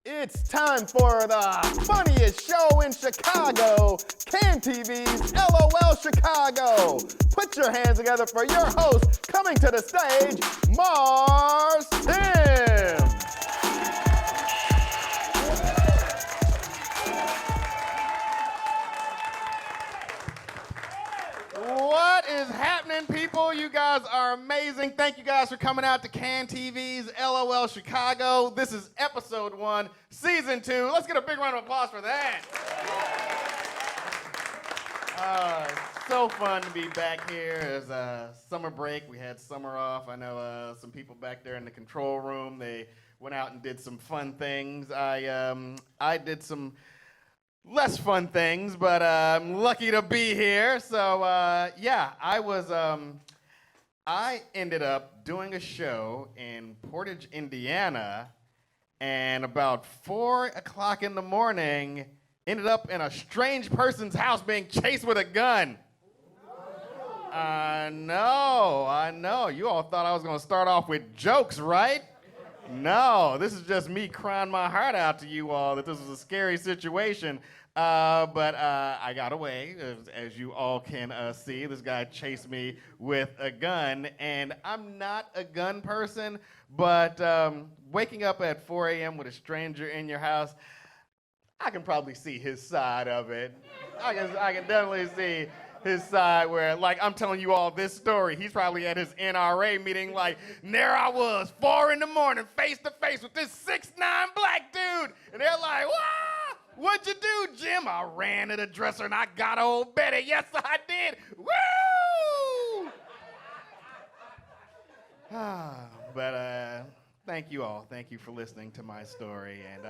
It's time for the funniest show in Chicago, Can TV's LOL Chicago. Put your hands together for your host, coming to the stage, Marz. What is happening, people? You guys are amazing. Thank you guys for coming out to Can TV's LOL Chicago. This is episode 1, season 2. Let's get a big round of applause for that. It's so fun to be back here. It's summer break. We had summer off. I know some people back there in the control room. They went out and did some fun things. I did some less fun things, but I'm lucky to be here. So yeah, I ended up doing a show in Portage, Indiana, and about 4 o'clock in the morning, ended up in a strange person's house being chased with a gun. I know. You all thought I was gonna start off with jokes, right? No, this is just me crying my heart out to you all that this was a scary situation. But I got away, as you all can see. This guy chased me with a gun, and I'm not a gun person, but waking up at 4 a.m. with a stranger in your house, I can probably see his side of it. I can definitely see his side where, like, I'm telling you all this story. He's probably at his NRA meeting like, there I was, 4 in the morning, face to face with this 6'9" black dude. And they're like, "Wah! What'd you do, Jim?" "I ran to the dresser and I got old Betty." "Yes, I did." Woo! But thank you all. Thank you for listening to my story. And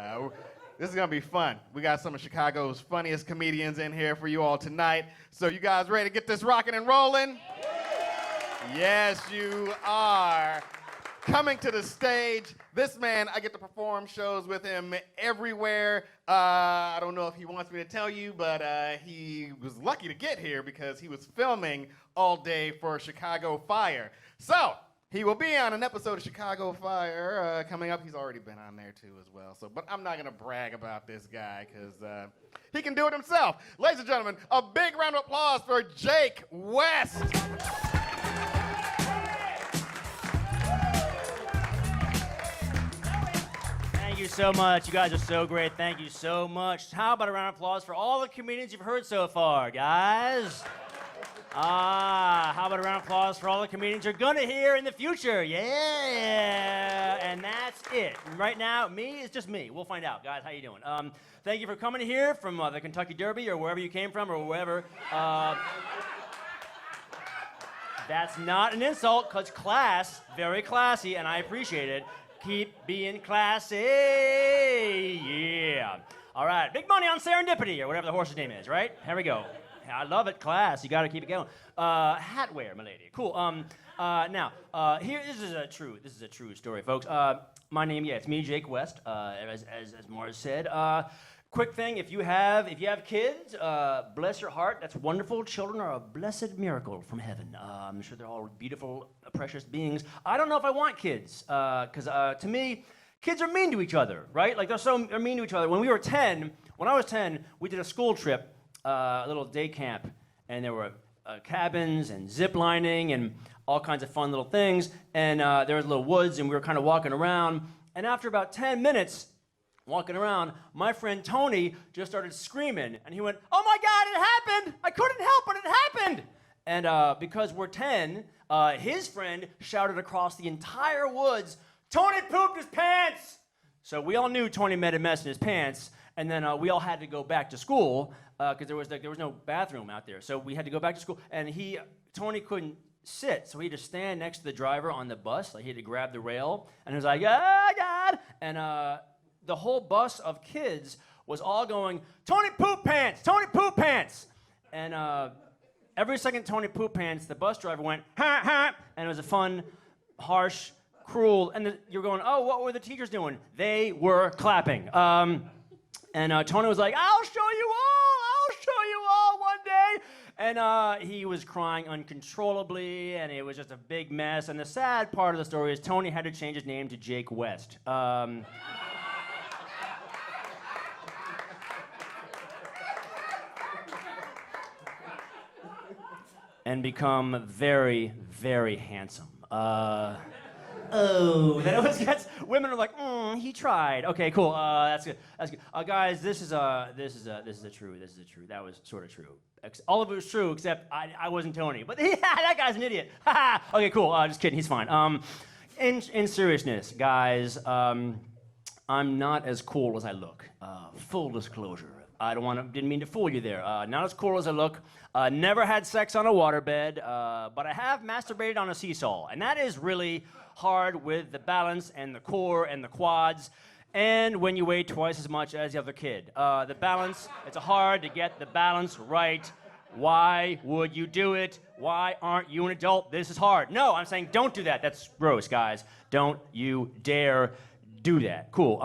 this is going to be fun. We got some of Chicago's funniest comedians in here for you all tonight. So you guys ready to get this rocking and rolling? Yes, you are. Coming to the stage, this man, I get to perform shows with him everywhere. I don't know if he wants me to tell you, but he was lucky to get here because he was filming all day for Chicago Fire. So he will be on an episode of Chicago Fire coming up. He's already been on there too as well. But I'm not gonna brag about this guy because he can do it himself. Ladies and gentlemen, a big round of applause for Jake West. Thank you so much. You guys are so great. Thank you so much. How about a round of applause for all the comedians you've heard so far, guys? How about a round of applause for all the comedians you're gonna hear in the future? Yeah, and that's it. Right now, me is just me. We'll find out, guys. How you doing? Thank you for coming here from the Kentucky Derby or wherever you came from or wherever. That's not an insult, because class, very classy, and I appreciate it. Keep being classy, yeah. All right, big money on serendipity, or whatever the horse's name is, right? Here we go. I love it, class. You got to keep it going. Hat wear, my lady. Cool. Now, here, this is a true story, folks. My name, it's me, Jake West, as Marz said. Quick thing, if you have kids, bless your heart. That's wonderful. Children are a blessed miracle from heaven. I'm sure they're all beautiful, precious beings. I don't know if I want kids, because to me, kids are mean to each other, right? Like they're mean to each other. When I was 10, we did a school trip, a little day camp, and there were cabins and zip lining and all kinds of fun little things. And there was little woods, and we were kind of walking around. And after about 10 minutes walking around, my friend Tony just started screaming, and he went, "Oh my God, it happened! I couldn't help it, it happened!" And because we're 10, his friend shouted across the entire woods, "Tony pooped his pants!" So we all knew Tony made a mess in his pants, and then we all had to go back to school because there was no bathroom out there. So we had to go back to school, and Tony couldn't sit, so he had to stand next to the driver on the bus. Like he had to grab the rail, and he was like, "Oh God!" And the whole bus of kids was all going, "Tony poop pants! Tony poop pants!" And every second Tony poop pants, the bus driver went, "Ha ha!" And it was a fun, harsh, cruel, and you're going, "Oh, what were the teachers doing?" They were clapping. And Tony was like, "I'll show you all one day." And he was crying uncontrollably, and it was just a big mess. And the sad part of the story is Tony had to change his name to Jake West. and become very, very handsome. Oh, that always gets women are like, he tried. Okay, cool. That's good. That's good. Guys, this is a true. That was sort of true. All of it was true except I wasn't Tony. But yeah, that guy's an idiot. Okay, cool. Just kidding. He's fine. In seriousness, guys, I'm not as cool as I look. Full disclosure. Didn't mean to fool you there. Not as cool as I look. Never had sex on a waterbed, but I have masturbated on a seesaw, and that is really hard with the balance and the core and the quads, and when you weigh twice as much as the other kid. The balance, it's hard to get the balance right. Why would you do it? Why aren't you an adult? This is hard. No, I'm saying don't do that. That's gross, guys. Don't you dare do that. Cool.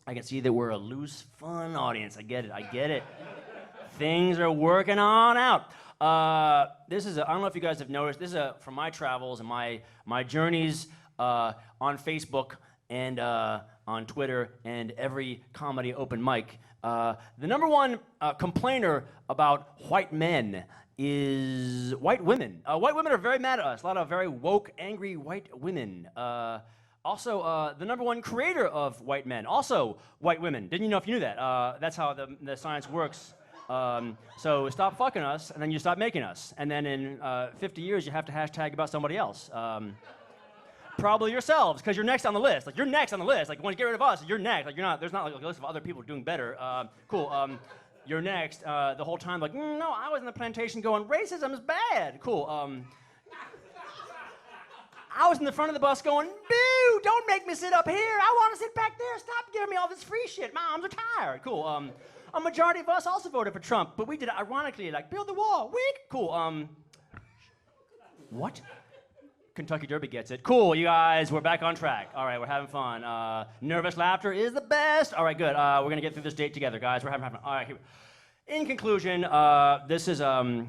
I can see that we're a loose, fun audience. I get it. Things are working on out. I don't know if you guys have noticed, this is from my travels and my journeys on Facebook and on Twitter and every comedy open mic. The number one complainer about white men is white women. White women are very mad at us. A lot of very woke, angry white women. Also, the number one creator of white men, also white women. Didn't you know if you knew that? That's how the science works. So stop fucking us, and then you stop making us. And then in 50 years, you have to hashtag about somebody else. Probably yourselves, because you're next on the list. Like, you're next on the list. Like, when you get rid of us, you're next. Like, there's not like a list of other people doing better. Cool. You're next. The whole time, like, no, I was in the plantation going, racism is bad. Cool. I was in the front of the bus going, boo, don't make me sit up here. I want to sit back there. Stop giving me all this free shit. My arms are tired. Cool. A majority of us also voted for Trump, but we did it ironically, like, build the wall. Weak. Cool. What? Kentucky Derby gets it. Cool, you guys, we're back on track. All right, we're having fun. Nervous laughter is the best. All right, good. We're going to get through this date together, guys. We're having fun. All right, here. In conclusion, this is a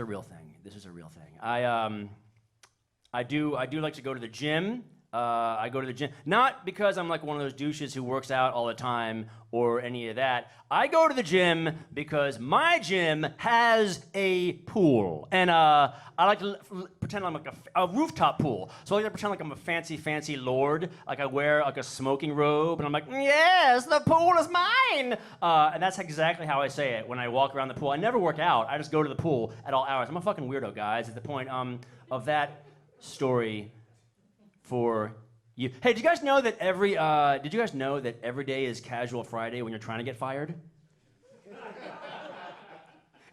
real thing. This is a real thing. I do like to go to the gym. I go to the gym, not because I'm like one of those douches who works out all the time or any of that. I go to the gym because my gym has a pool. And I like to pretend I'm like a rooftop pool. So I like to pretend like I'm a fancy, fancy lord. Like I wear like a smoking robe and I'm like, yes, the pool is mine. And that's exactly how I say it when I walk around the pool. I never work out. I just go to the pool at all hours. I'm a fucking weirdo, guys, at the point of that story for you. Hey, did you guys know that every day is Casual Friday when you're trying to get fired?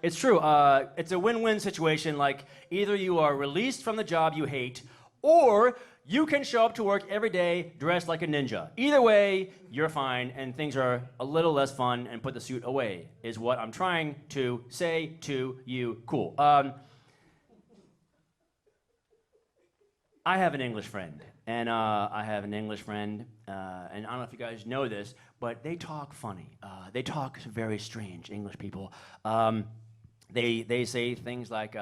It's true. It's a win-win situation. Like, either you are released from the job you hate, or you can show up to work every day dressed like a ninja. Either way, you're fine, and things are a little less fun, and put the suit away, is what I'm trying to say to you. Cool. I have an English friend, and and I don't know if you guys know this, but they talk funny. They talk very strange, English people. They say things like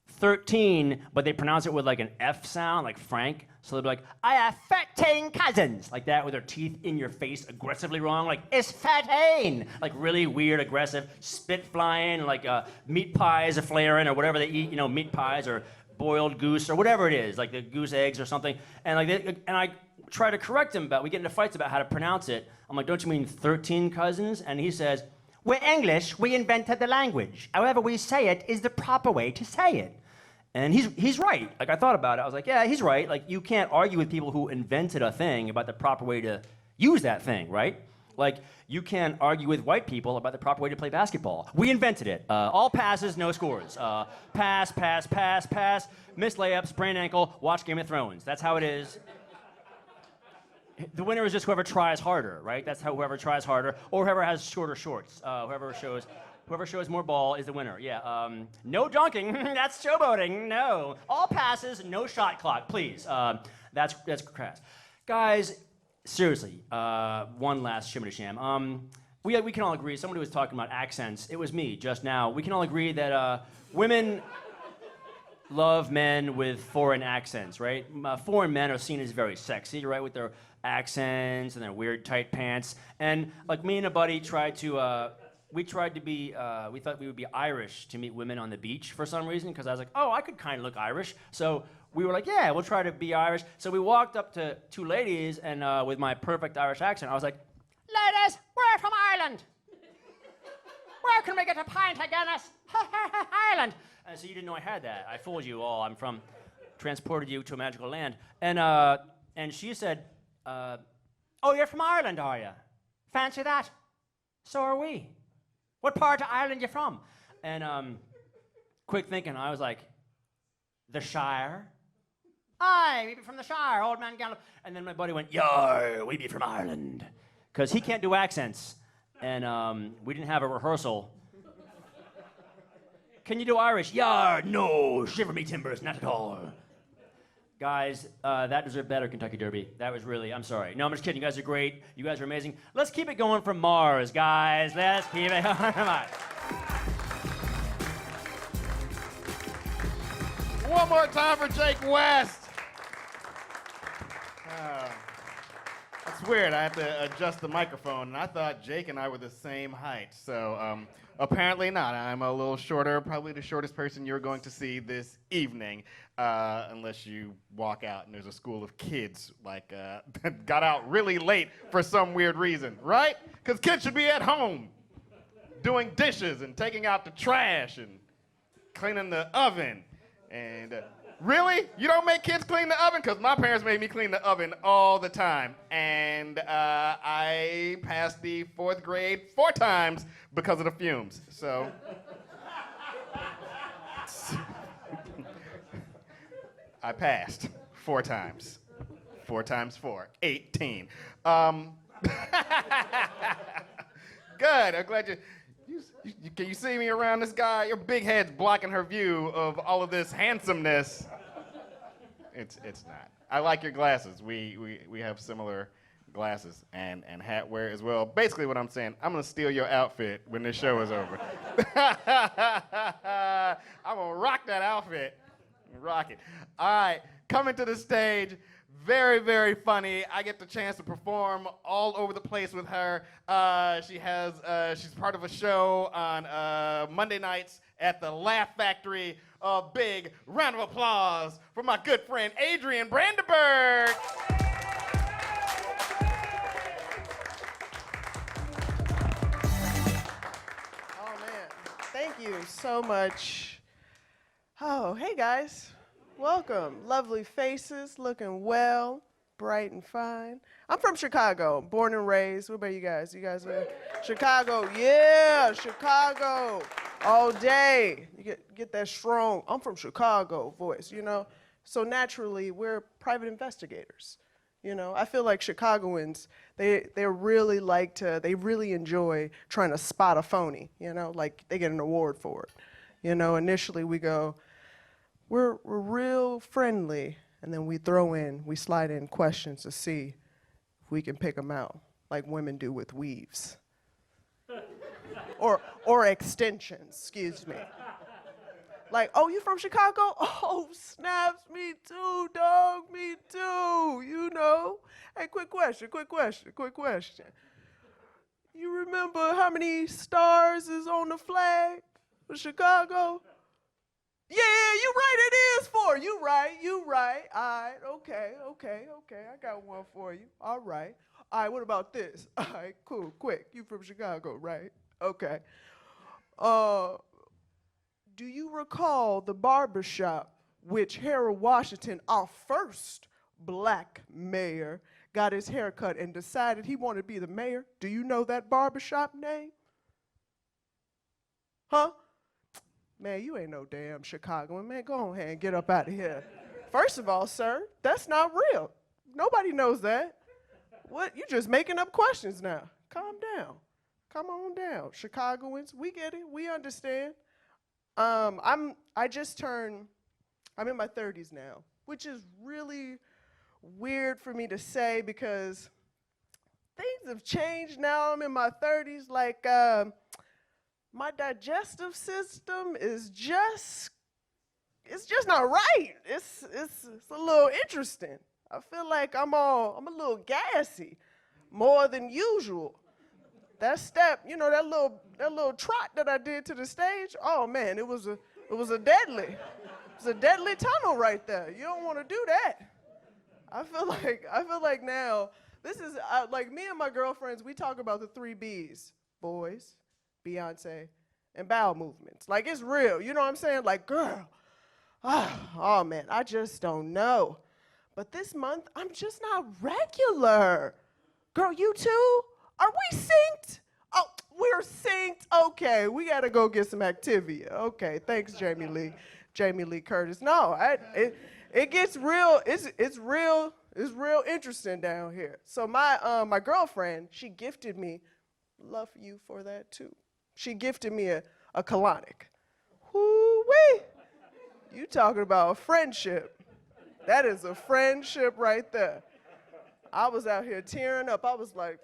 13, but they pronounce it with like an F sound, like Frank. So they'll be like, I have 13 cousins, like that, with their teeth in your face, aggressively wrong, like, it's 13, like really weird, aggressive, spit flying, like meat pies are flaring, or whatever they eat, meat pies, or boiled goose, or whatever it is, like the goose eggs or something, and I try to correct him we get into fights about how to pronounce it. I'm like, don't you mean 13 cousins? And he says, we're English, we invented the language. However we say it is the proper way to say it. And he's right. Like, I thought about it, I was like, yeah, he's right. Like, you can't argue with people who invented a thing about the proper way to use that thing, right? Like, you can't argue with white people about the proper way to play basketball. We invented it. All passes, no scores. Pass, pass, pass, pass, miss layup, sprained ankle, watch Game of Thrones. That's how it is. The winner is just whoever tries harder, right? That's how whoever tries harder, or whoever has shorter shorts. Whoever shows more ball is the winner. Yeah. No dunking. That's showboating. No. All passes, no shot clock, please. That's crass. Guys, seriously, one last shimmy sham. We can all agree, somebody was talking about accents. It was me just now. We can all agree that women love men with foreign accents, right? Foreign men are seen as very sexy, right? With their accents and their weird tight pants. And like, me and a buddy tried to we tried to be, we thought we would be Irish to meet women on the beach for some reason, because I was like, oh, I could kind of look Irish. So we were like, yeah, we'll try to be Irish. So we walked up to two ladies, and with my perfect Irish accent, I was like, ladies, we're from Ireland. Where can we get a pint of Guinness? Ireland. And so you didn't know I had that. I fooled you all. Transported you to a magical land. And she said, oh, you're from Ireland, are you? Fancy that? So are we. What part of Ireland you from? And quick thinking, I was like, the Shire? Aye, we be from the Shire, old man Gallup. And then my buddy went, yar, we be from Ireland. Because he can't do accents. And we didn't have a rehearsal. Can you do Irish? Yar, no, shiver me timbers, not at all. Guys, that deserved better, Kentucky Derby. That was really, I'm sorry. No, I'm just kidding. You guys are great. You guys are amazing. Let's keep it going for Marz, guys. Let's keep it going. Come on. One more time for Jake West. It's weird. I have to adjust the microphone, and I thought Jake and I were the same height. So apparently not. I'm a little shorter, probably the shortest person you're going to see this evening, unless you walk out and there's a school of kids like that got out really late for some weird reason, right? Because kids should be at home doing dishes and taking out the trash and cleaning the oven. And really? You don't make kids clean the oven? Because my parents made me clean the oven all the time. And I passed the 4th grade 4 times because of the fumes. So I passed 4 times. 4 times 4, 18. Good. I'm glad you can you see me around this guy? Your big head's blocking her view of all of this handsomeness. It's not. I like your glasses. We have similar glasses and hat wear as well. Basically what I'm saying, I'm gonna steal your outfit when this show is over. I'm gonna rock that outfit. Rock it. All right, coming to the stage, very, very funny. I get the chance to perform all over the place with her. She's part of a show on Monday nights at the Laugh Factory. A big round of applause for my good friend Adrienne Brandyburg. Oh man, thank you so much. Oh, hey guys. Welcome. Lovely faces, looking well, bright and fine. I'm from Chicago, born and raised. What about you guys? You guys are Chicago? Yeah, Chicago. All day. You get that strong, I'm from Chicago voice, you know? So naturally, we're private investigators. You know, I feel like Chicagoans, they really enjoy trying to spot a phony, you know, like they get an award for it. You know, initially we go, we're real friendly, and then we slide in questions to see if we can pick them out, like women do with weaves. or extensions, excuse me. Like, oh, you from Chicago? Oh, snaps, me too, dog, me too, you know. Hey, quick question. You remember how many stars is on the flag for Chicago? Yeah, you right, it is 4. You right. All right, okay. I got one for you. All right, what about this? All right, cool, quick. You from Chicago, right? Okay. Do you recall the barbershop which Harold Washington, our first black mayor, got his hair cut and decided he wanted to be the mayor? Do you know that barbershop name? Huh? Man, you ain't no damn Chicagoan. Man, go ahead and get up out of here. First of all, sir, that's not real. Nobody knows that. What? You just making up questions now. Calm down. Come on down. Chicagoans, we get it. We understand. I'm in my 30s now, which is really weird for me to say because things have changed now. I'm in my 30s. Like, my digestive system is just not right. It's a little interesting. I feel like I'm a little gassy, more than usual. that step, you know, that little trot that I did to the stage, oh man, it was a deadly tunnel right there. You don't want to do that. I feel like now, this is, like me and my girlfriends, we talk about the 3 B's, boys, Beyonce, and bowel movements. Like, it's real, you know what I'm saying? Like, girl, oh man, I just don't know. But this month, I'm just not regular. Girl, you too? Are we synced? Oh, we're synced. Okay, we gotta go get some Activia. Okay, thanks, Jamie Lee Curtis. No, it gets real. It's real interesting down here. So my girlfriend, she gifted me. Love you for that too. She gifted me a colonic. Whoo-wee! You talking about a friendship? That is a friendship right there. I was out here tearing up. I was like,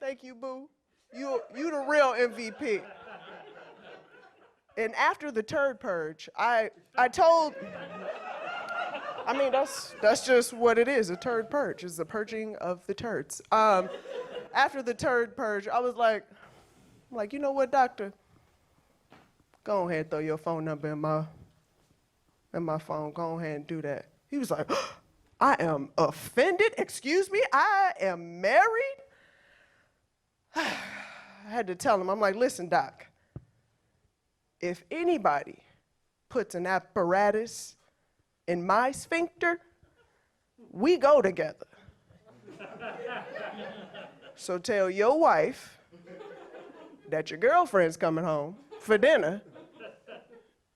thank you, boo. You the real MVP. And after the turd purge, I mean, that's just what it is, a turd purge. It's the purging of the turds. After the turd purge, I was like, you know what, doctor? Go ahead and throw your phone number in my phone. Go ahead and do that. He was like, I am offended. Excuse me, I am married? I had to tell him, I'm like, listen, doc, if anybody puts an apparatus in my sphincter, we go together. So tell your wife that your girlfriend's coming home for dinner,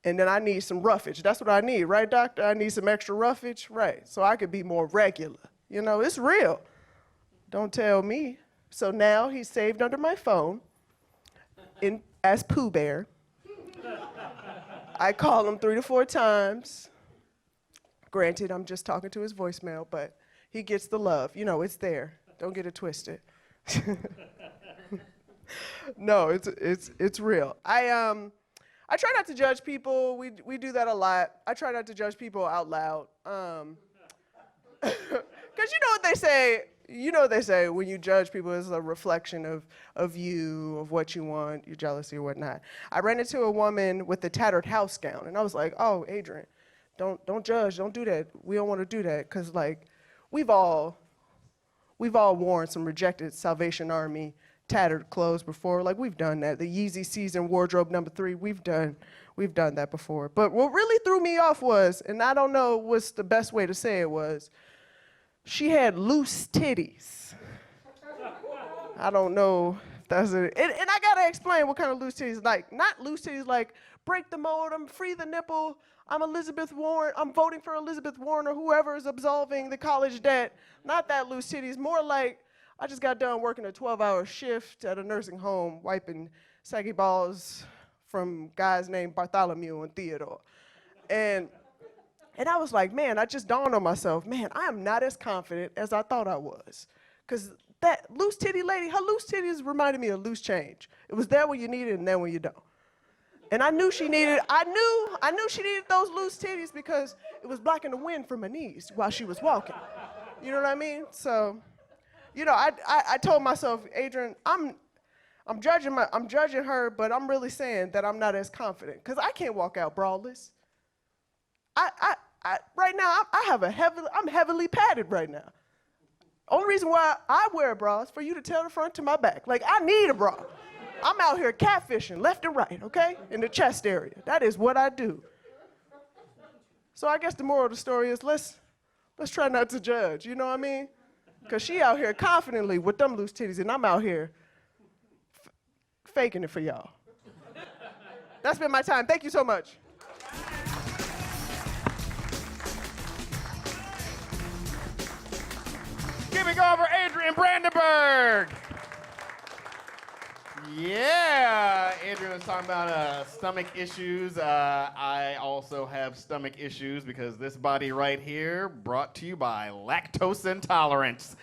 and then I need some roughage. That's what I need, right, doctor? I need some extra roughage, right, so I could be more regular. You know, it's real. Don't tell me. So now he's saved under my phone as Pooh Bear. I call him 3 to 4 times. Granted, I'm just talking to his voicemail, but he gets the love. You know, it's there. Don't get it twisted. No, it's real. I try not to judge people. We do that a lot. I try not to judge people out loud. 'Cause you know what they say. You know what they say, when you judge people, it's a reflection of you, of what you want, your jealousy or whatnot. I ran into a woman with a tattered house gown, and I was like, oh, Adrienne, don't judge, don't do that. We don't want to do that, because like, we've all worn some rejected Salvation Army tattered clothes before. Like, we've done that. The Yeezy season wardrobe number 3, we've done that before. But what really threw me off was, and I don't know what's the best way to say it was, she had loose titties. I don't know if that's it. And I gotta explain what kind of loose titties, like, not loose titties like break the modem, free the nipple, I'm Elizabeth Warren, I'm voting for Elizabeth Warren or whoever is absolving the college debt. Not that loose titties, more like I just got done working a 12-hour shift at a nursing home, wiping saggy balls from guys named Bartholomew and Theodore. And I was like, man, I just dawned on myself, man, I am not as confident as I thought I was. Because that loose titty lady, her loose titties reminded me of loose change. It was there when you need it and then when you don't. And I knew she needed those loose titties because it was blocking the wind from her knees while she was walking. You know what I mean? So, you know, I told myself, Adrienne, I'm judging her, but I'm really saying that I'm not as confident because I can't walk out braless. Right now, I'm heavily padded right now. Only reason why I wear a bra is for you to tell the front to my back. Like, I need a bra. I'm out here catfishing left and right, okay? In the chest area. That is what I do. So I guess the moral of the story is let's try not to judge, you know what I mean? Because she out here confidently with them loose titties, and I'm out here faking it for y'all. That's been my time. Thank you so much. Keep it going for Adrienne Brandyburg. Yeah, Adrienne was talking about stomach issues. I also have stomach issues because this body right here brought to you by lactose intolerance.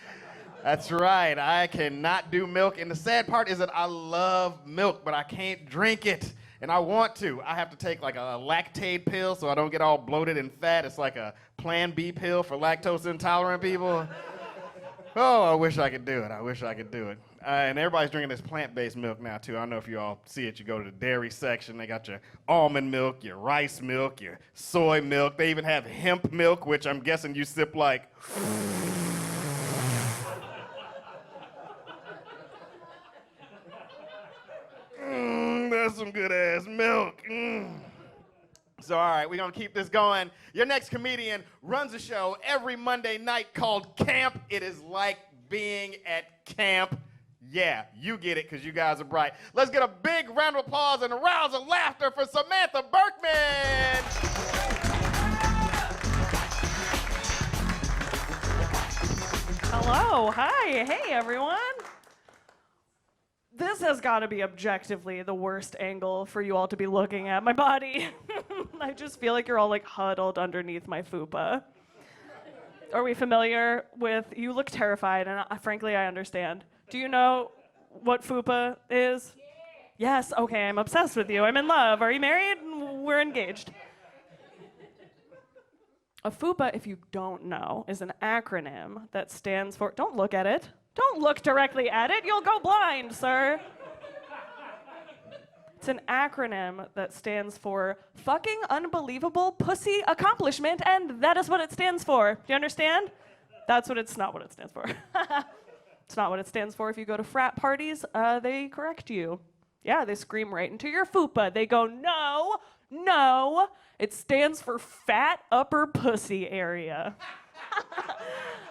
That's right, I cannot do milk. And the sad part is that I love milk, but I can't drink it. And I want to. I have to take like a lactate pill so I don't get all bloated and fat. It's like a Plan B pill for lactose intolerant people. Oh, I wish I could do it. I wish I could do it. And everybody's drinking this plant-based milk now, too. I don't know if you all see it. You go to the dairy section. They got your almond milk, your rice milk, your soy milk. They even have hemp milk, which I'm guessing you sip like... That's some good-ass milk. So, all right, we're going to keep this going. Your next comedian runs a show every Monday night called Camp. It is like being at camp. Yeah, you get it because you guys are bright. Let's get a big round of applause and a rouse of laughter for Samantha Berkman. Hello, hi, hey everyone. This has got to be objectively the worst angle for you all to be looking at my body. I just feel like you're all like huddled underneath my fupa. Are we familiar with, you look terrified, and frankly I understand. Do you know what fupa is? Yeah. Yes, okay, I'm obsessed with you. I'm in love. Are you married? We're engaged. A FUPA, if you don't know, is an acronym that stands for, don't look at it. Don't look directly at it. You'll go blind, sir. It's an acronym that stands for fucking unbelievable pussy accomplishment, and that is what it stands for. Do you understand? That's what it's not what it stands for. It's not what it stands for. If you go to frat parties, they correct you. Yeah, they scream right into your FUPA. They go, no, no. It stands for fat upper pussy area.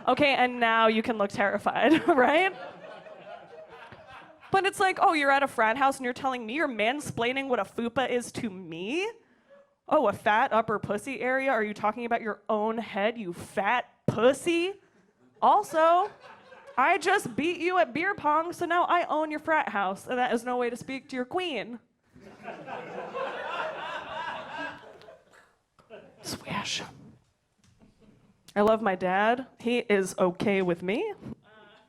Okay, and now you can look terrified, right? But it's like, oh, you're at a frat house and you're telling me you're mansplaining what a FUPA is to me? Oh, a fat upper pussy area? Are you talking about your own head, you fat pussy? Also, I just beat you at beer pong, so now I own your frat house, and that is no way to speak to your queen. Swish. I love my dad. He is okay with me.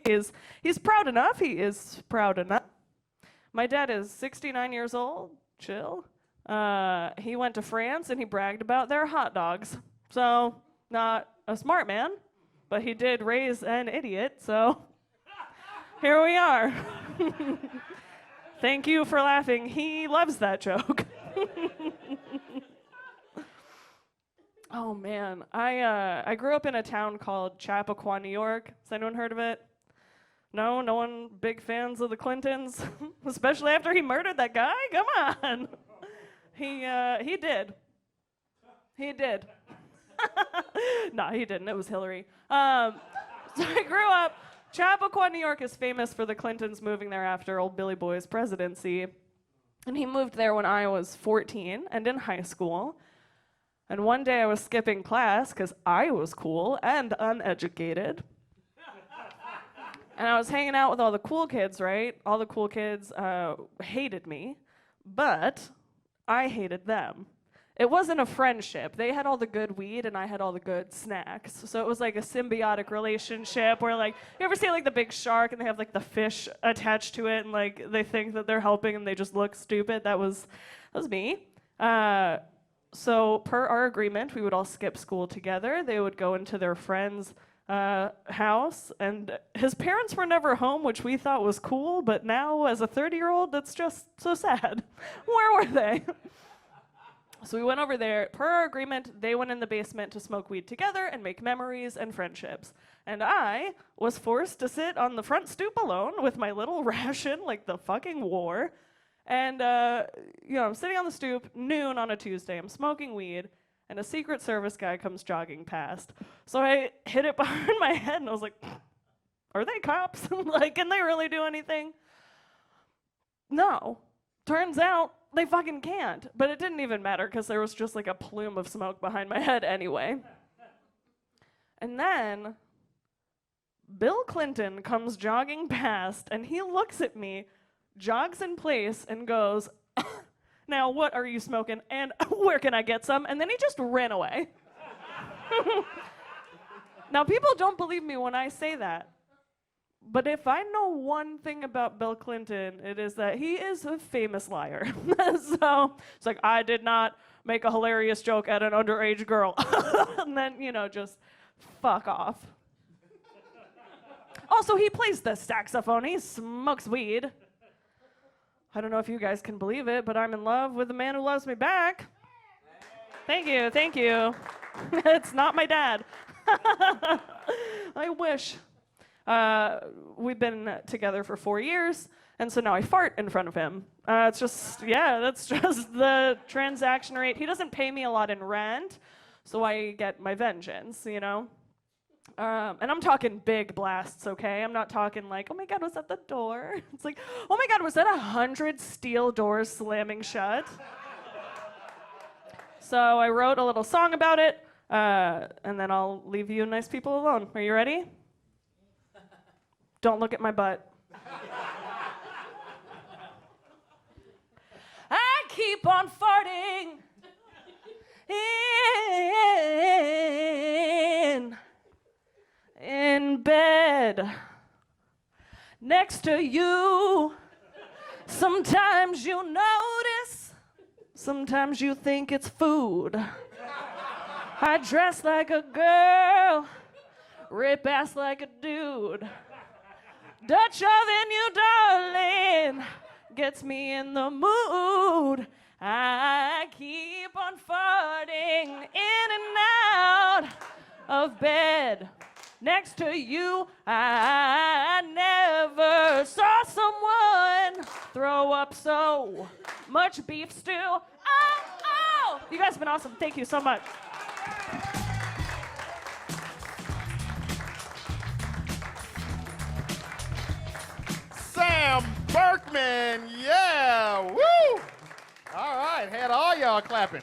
He's proud enough. He is proud enough. My dad is 69 years old. Chill. He went to France and he bragged about their hot dogs. So, not a smart man, but he did raise an idiot, so here we are. Thank you for laughing. He loves that joke. Oh man, I grew up in a town called Chappaqua, New York. Has anyone heard of it? No one big fans of the Clintons, especially after he murdered that guy. Come on, he did. He did. No, he didn't. It was Hillary. So I grew up. Chappaqua, New York is famous for the Clintons moving there after old Billy Boy's presidency, and he moved there when I was 14 and in high school. And one day I was skipping class because I was cool and uneducated. And I was hanging out with all the cool kids, right? All the cool kids hated me, but I hated them. It wasn't a friendship. They had all the good weed and I had all the good snacks. So it was like a symbiotic relationship where, like, you ever see like the big shark and they have like the fish attached to it and like they think that they're helping and they just look stupid? That was me. So per our agreement, we would all skip school together. They would go into their friend's house, and his parents were never home, which we thought was cool, but now as a 30-year-old, that's just so sad. Where were they? So we went over there. Per our agreement, they went in the basement to smoke weed together and make memories and friendships. And I was forced to sit on the front stoop alone with my little ration, like the fucking war. And, I'm sitting on the stoop, noon on a Tuesday. I'm smoking weed, and a Secret Service guy comes jogging past. So I hit it behind my head, and I was like, are they cops? Like, can they really do anything? No. Turns out they fucking can't. But it didn't even matter, because there was just like a plume of smoke behind my head anyway. And then Bill Clinton comes jogging past, and he looks at me, jogs in place, and goes, now what are you smoking, and where can I get some? And then he just ran away. Now, people don't believe me when I say that, but if I know one thing about Bill Clinton, it is that he is a famous liar. So it's like, I did not make a hilarious joke at an underage girl. And then, just fuck off. Also, he plays the saxophone. He smokes weed. I don't know if you guys can believe it, but I'm in love with the man who loves me back. Thank you, thank you. It's not my dad. I wish. We've been together for 4 years, and so now I fart in front of him. It's just, yeah, that's just the transaction rate. He doesn't pay me a lot in rent, so I get my vengeance, you know? And I'm talking big blasts, okay? I'm not talking like, oh my God, was that the door? It's like, oh my God, was that 100 steel doors slamming shut? So I wrote a little song about it, and then I'll leave you nice people alone. Are you ready? Don't look at my butt. I keep on farting in bed next to you. Sometimes you notice, sometimes you think it's food. I dress like a girl, rip ass like a dude. Dutch oven you, darling, gets me in the mood. I keep on farting in and out of bed next to you. I never saw someone throw up so much beef stew. Oh, oh! You guys have been awesome. Thank you so much. Sam Berkman, yeah, woo! All right, had all y'all clapping.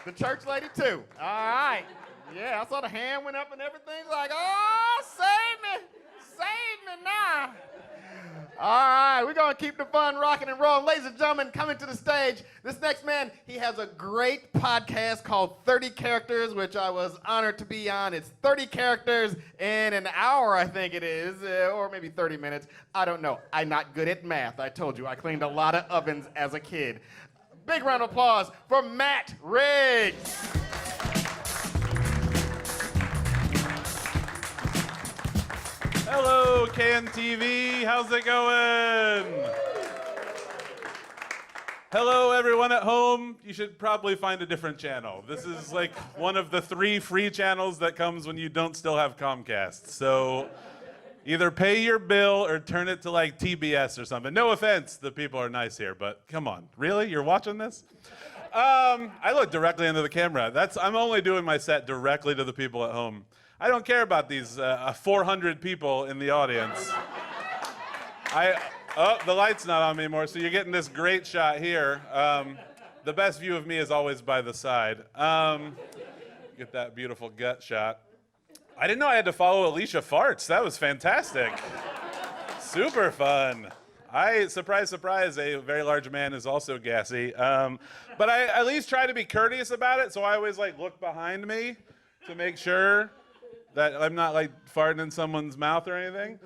The church lady too. All right, yeah, I saw the hand went up and everything. Like, oh, save me now. All right, we're gonna keep the fun rocking and rolling. Ladies and gentlemen, coming to the stage, this next man, he has a great podcast called 30 Characters, which I was honored to be on. It's 30 characters in an hour, I think it is, or maybe 30 minutes. I don't know. I'm not good at math. I told you, I cleaned a lot of ovens as a kid. Big round of applause for Matt Riggs. Hello, KNTV. How's it going? Hello, everyone at home. You should probably find a different channel. This is like one of the 3 free channels that comes when you don't still have Comcast. So either pay your bill or turn it to like TBS or something. No offense, the people are nice here, but come on. Really? You're watching this? I look directly into the camera. I'm only doing my set directly to the people at home. I don't care about these 400 people in the audience. The light's not on me anymore, so you're getting this great shot here. The best view of me is always by the side. Get that beautiful gut shot. I didn't know I had to follow Alicia Farts. That was fantastic. Super fun. Surprise, surprise, a very large man is also gassy. But I at least try to be courteous about it, so I always like look behind me to make sure that I'm not like farting in someone's mouth or anything.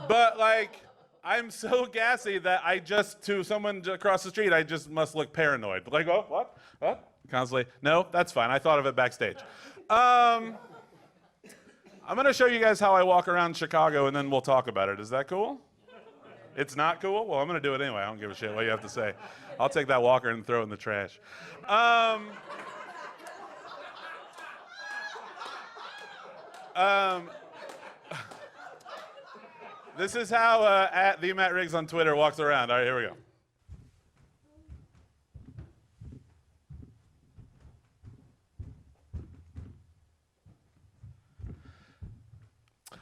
But like, I'm so gassy that to someone across the street, I just must look paranoid. Like, oh, what? What? Constantly, no, that's fine. I thought of it backstage. I'm gonna show you guys how I walk around Chicago and then we'll talk about it. Is that cool? It's not cool? Well, I'm gonna do it anyway. I don't give a shit what you have to say. I'll take that walker and throw it in the trash. This is how at the Matt Riggs on Twitter walks around. All right, here we go.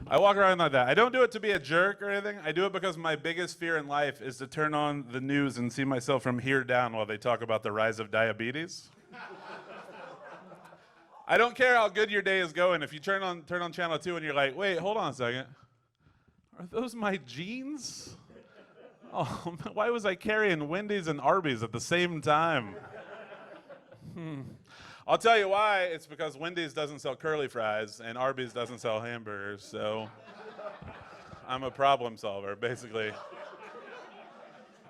I walk around like that. I don't do it to be a jerk or anything. I do it because my biggest fear in life is to turn on the news and see myself from here down while they talk about the rise of diabetes. I don't care how good your day is going. If you turn on channel 2 and you're like, wait, hold on a second. Are those my jeans? Oh, why was I carrying Wendy's and Arby's at the same time? I'll tell you why. It's because Wendy's doesn't sell curly fries and Arby's doesn't sell hamburgers, so I'm a problem solver, basically.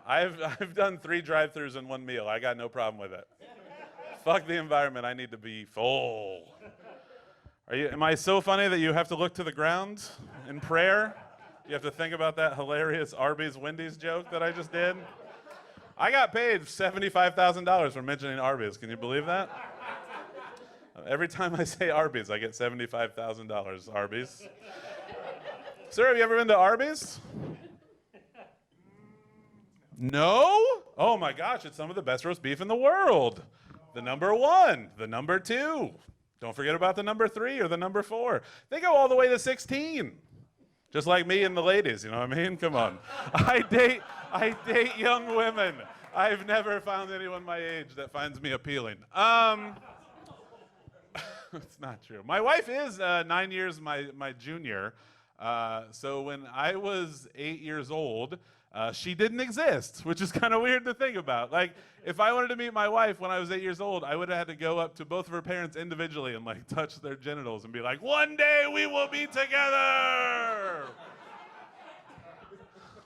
I've done 3 drive-thrus in 1 meal. I got no problem with it. Fuck the environment. I need to be full. Am I so funny that you have to look to the ground in prayer? You have to think about that hilarious Arby's Wendy's joke that I just did. I got paid $75,000 for mentioning Arby's. Can you believe that? Every time I say Arby's, I get $75,000. Arby's. Sir, have you ever been to Arby's? No? Oh my gosh, it's some of the best roast beef in the world. The number 1, the number 2. Don't forget about the number 3 or the number 4. They go all the way to 16. Just like me and the ladies, you know what I mean? Come on. I date young women. I've never found anyone my age that finds me appealing. It's not true. My wife is 9 years my junior. So when I was 8 years old, she didn't exist, which is kind of weird to think about. Like, if I wanted to meet my wife when I was 8 years old, I would have had to go up to both of her parents individually and like touch their genitals and be like, one day we will be together.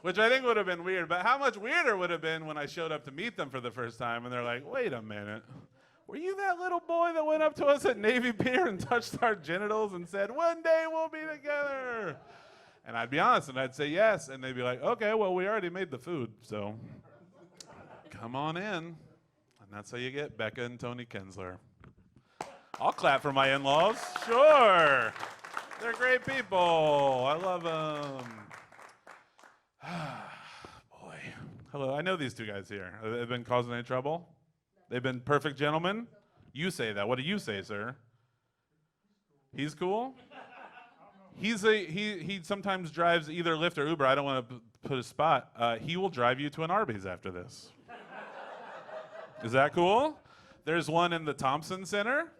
Which I think would have been weird, but how much weirder would have been when I showed up to meet them for the first time and they're like, wait a minute. Were you that little boy that went up to us at Navy Pier and touched our genitals and said, one day we'll be together? And I'd be honest, and I'd say yes, and they'd be like, okay, well, we already made the food, so come on in. And that's how you get Becca and Tony Kinsler. I'll clap for my in-laws, sure. They're great people. I love them. Boy. Hello, I know these two guys here. Have they been causing any trouble? They've been perfect gentlemen? You say that. What do you say, sir? He's cool? He sometimes drives either Lyft or Uber. I don't want to put a spot. He will drive you to an Arby's after this. Is that cool? There's one in the Thompson Center.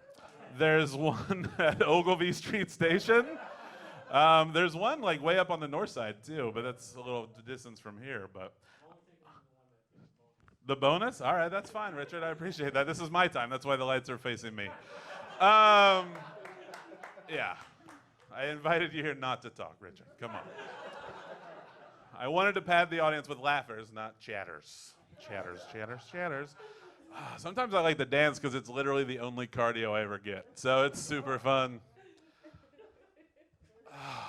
There's one at Ogilvy Street Station. There's one like way up on the north side too, but that's a little distance from here. But the bonus? All right, that's fine, Richard. I appreciate that. This is my time. That's why the lights are facing me. Yeah. I invited you here not to talk, Richard. Come on. I wanted to pad the audience with laughers, not chatters. Chatters, chatters, chatters. Sometimes I like to dance because it's literally the only cardio I ever get. So it's super fun. I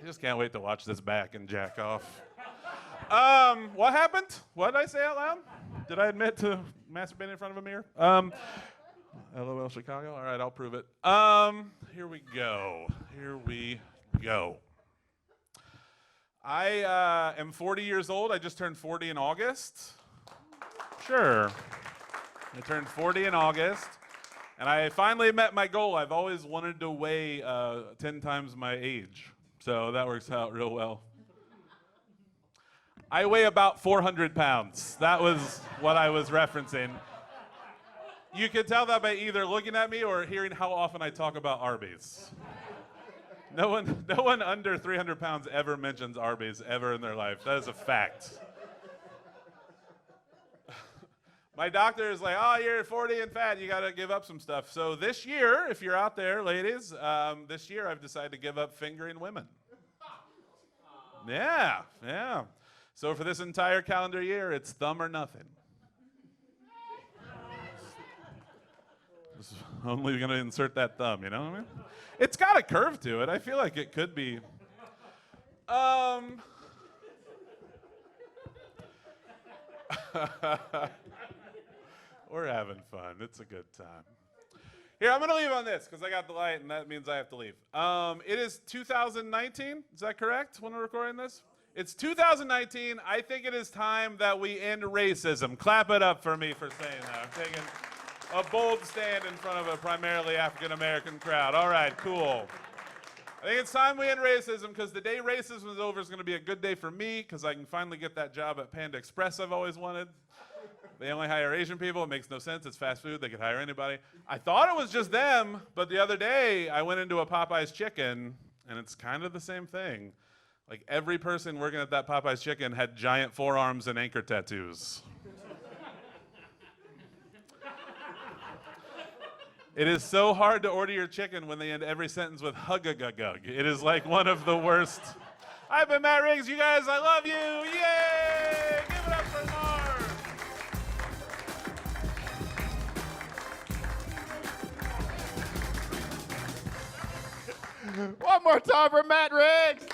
just can't wait to watch this back and jack off. What happened? What did I say out loud? Did I admit to masturbating in front of a mirror? LOL Chicago? All right, I'll prove it. Here we go. Here we go. I am 40 years old. I just turned 40 in August. Sure. I turned 40 in August. And I finally met my goal. I've always wanted to weigh 10 times my age. So that works out real well. I weigh about 400 pounds. That was what I was referencing. You can tell that by either looking at me or hearing how often I talk about Arby's. No one under 300 pounds ever mentions Arby's ever in their life. That is a fact. My doctor is like, oh, you're 40 and fat. You got to give up some stuff. So this year, if you're out there, ladies, this year I've decided to give up fingering women. Yeah. So for this entire calendar year, it's thumb or nothing. Just only going to insert that thumb, you know what I mean? It's got a curve to it. I feel like it could be. We're having fun. It's a good time. Here, I'm going to leave on this because I got the light, and that means I have to leave. It is 2019. Is that correct when we're recording this? It's 2019. I think it is time that we end racism. Clap it up for me for saying that. I'm taking a bold stand in front of a primarily African-American crowd. All right, cool. I think it's time we end racism because the day racism is over is going to be a good day for me because I can finally get that job at Panda Express I've always wanted. They only hire Asian people. It makes no sense. It's fast food. They could hire anybody. I thought it was just them, but the other day I went into a Popeye's Chicken, and it's kind of the same thing. Like every person working at that Popeye's Chicken had giant forearms and anchor tattoos. It is so hard to order your chicken when they end every sentence with hug-a-gug-gug. It is like one of the worst. I've been Matt Riggs. You guys, I love you. Yay! Give it up for Marz. One more time for Matt Riggs.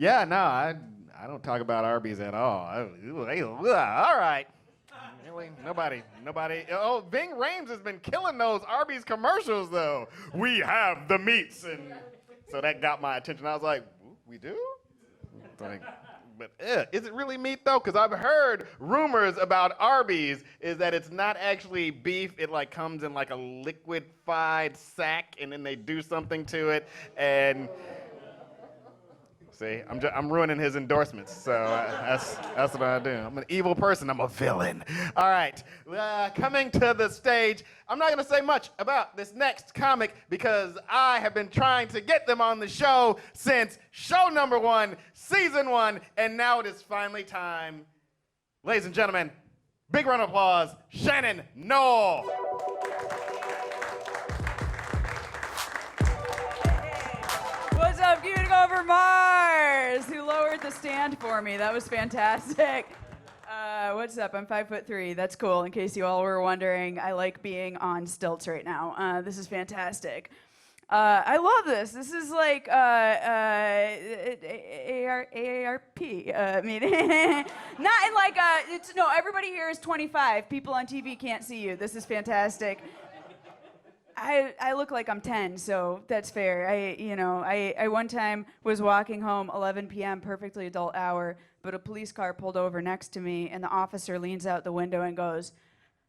Yeah, no, I don't talk about Arby's at all. All right. Really? Nobody. Oh, Ving Rhames has been killing those Arby's commercials, though. We have the meats. And so that got my attention. I was like, we do? Like, but is it really meat, though? Because I've heard rumors about Arby's is that it's not actually beef. It, like, comes in, like, a liquefied sack, and then they do something to it. And... see, I'm ruining his endorsements, so that's what I do. I'm an evil person. I'm a villain. All right, coming to the stage, I'm not going to say much about this next comic because I have been trying to get them on the show since show number 1, season 1, and now it is finally time. Ladies and gentlemen, big round of applause, Shannon Noll. What's up? Give it over Marz, who lowered the stand for me. That was fantastic. What's up? I'm 5'3". That's cool. In case you all were wondering, I like being on stilts right now. This is fantastic. I love this. This is like AARP. I mean, not in like it's no. Everybody here is 25. People on TV can't see you. This is fantastic. I look like I'm 10, so that's fair. I one time was walking home, 11 p.m., perfectly adult hour, but a police car pulled over next to me, and the officer leans out the window and goes,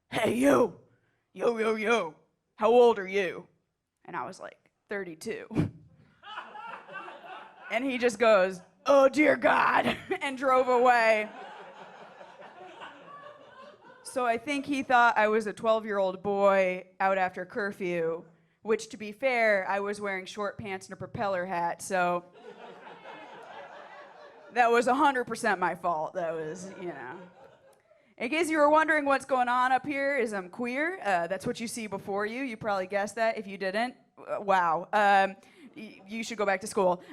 "Hey, you! Yo, how old are you?" And I was like, 32. And he just goes, "Oh, dear God," and drove away. So I think he thought I was a 12-year-old boy out after curfew, which, to be fair, I was wearing short pants and a propeller hat, so that was 100% my fault. That was, In case you were wondering what's going on up here is I'm queer. That's what you see before you. You probably guessed that. If you didn't, wow. You should go back to school.